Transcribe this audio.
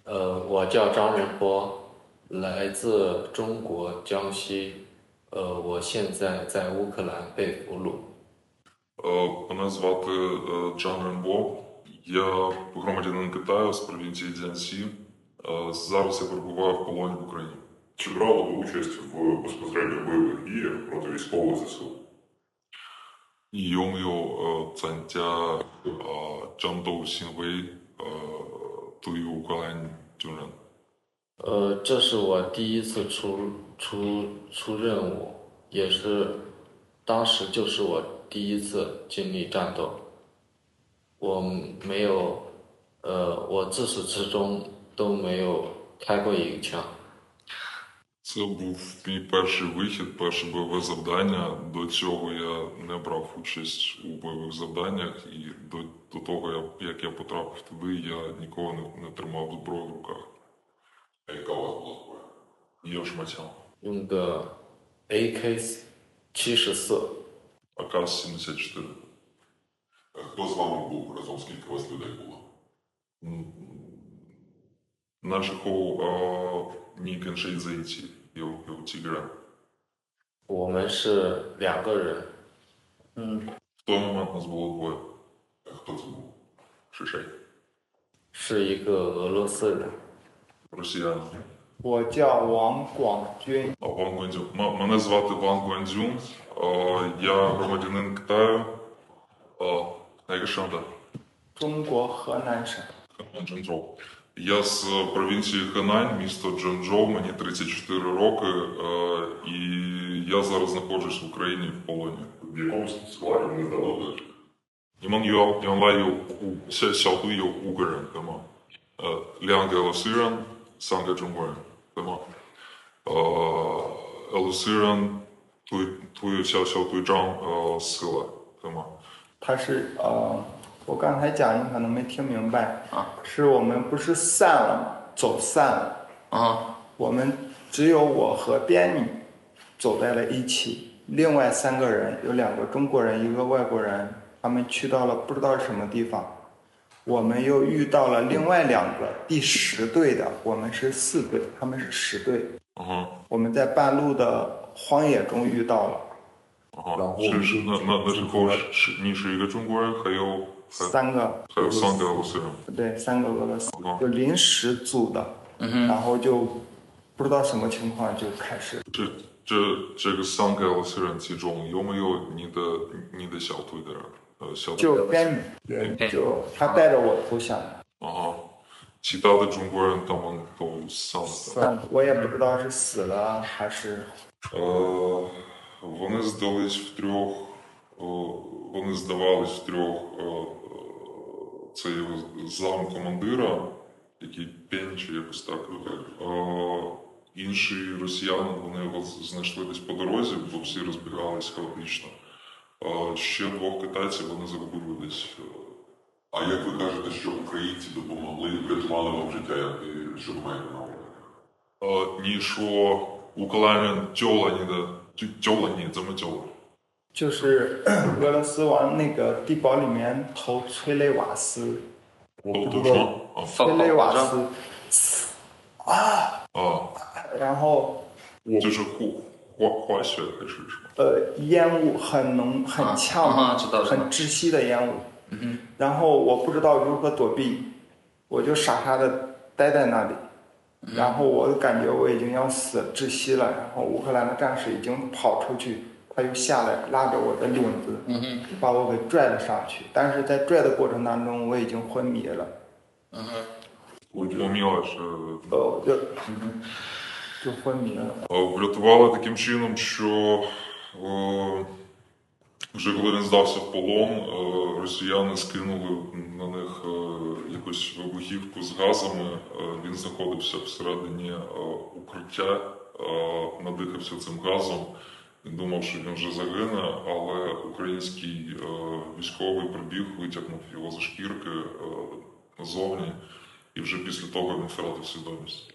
我叫张仁波，来自中国江西。我现在在乌克兰被俘虏。Мене звати Джан Рембо. Я громадянин Китаю з провінції Цзянсі. Зараз я перебуваю в полоні в Україні. Чи брали ви участь в безпосередньо бойових діях проти військових ЗСУ? 你有没有参加战斗行为对于乌克兰军人？这是我第一次出任务，也是当时就是我第一次经历战斗。我没有，我自始至终都没有开过一个枪。Це був мій перший вихід, перше бойове завдання. До цього я не брав участь у бойових завданнях, і до того, як я потрапив туди, я ніколи не тримав зброю в руках. А яка у вас була зброя? Я шматяв. 用的 AK-74。АК-74. Хто з вами був разом? Скільки у вас людей було? Нашого你跟谁在一起？有几个人？我们是2个人。В той момент нас було двоє. Хто це був? 是谁？是一个俄罗斯人。Росіяни. 我叫王广军。 Ван Гуандзюн. Мене звати Ван Гуандзюн. Я громадянин Китаю. Яка шанда? 中国河南省。 Джанчжоу. Я з провінції Хенань, місто Джанчжоу, мені 34 роки, і я зараз знаходжусь в Україні в полоні. В якому складі вони здавали? 你们原来有小队有5个人，对吗？2个俄罗斯人，3个中国人，对吗？俄罗斯人队小队长死了，对吗？他是我刚才讲你可能没听明白啊，是我们不是散了吗？走散了啊，我们只有我和边女走在了一起，另外3个人有2个中国人1个外国人，他们去到了不知道什么地方，我们又遇到了另外2个第10队的，我们是4队，他们是10队，我们在半路的荒野中遇到了。那之后你是一个中国人，还有3个，还有3个俄罗斯人，对，3个俄罗斯，就临时组的，然后就不知道什么情况就开始。这个3个俄罗斯人其中有没有你的小队的人？小队就边女，就他带着我投降的。其他的中国人他们都散了。我也不知道是死了还是。Вони здались втрьох, вони здавались втрьох, це його замкомандира, який Пень чи якось так. Інші росіяни, вони його знайшли десь по дорозі, бо всі розбігалися хаотично. Ще 2 китайців вони загубили десь. А як ви кажете, що українці допомогли, врятували вам життя, що ви маєте на увазі? 你说乌克兰人救了你的，救了你，怎么救了？就是俄罗斯往那个地堡里面投催泪瓦斯。都说催泪瓦斯。然后就是化学还是什么？烟雾很浓很呛，很窒息的烟雾。然后我不知道如何躲避，我就傻傻的待在那里。然后我感觉我已经要窒息了，然后乌克兰的战士已经跑出去，他又下来拉着我的领子，把我给拽了上去。但是在拽的过程当中，我已经昏迷了。Поміла,就昏迷了。Врятували таким чином, що вже коли він здався в полон, росіяни скинули на них якусь вибухівку з газами. Він знаходився всередині укриття, надихався цим газом. Він думав, що він вже загине, але український військовий прибіг, витягнув його за шкірки назовні, і вже після того він втратив свідомість.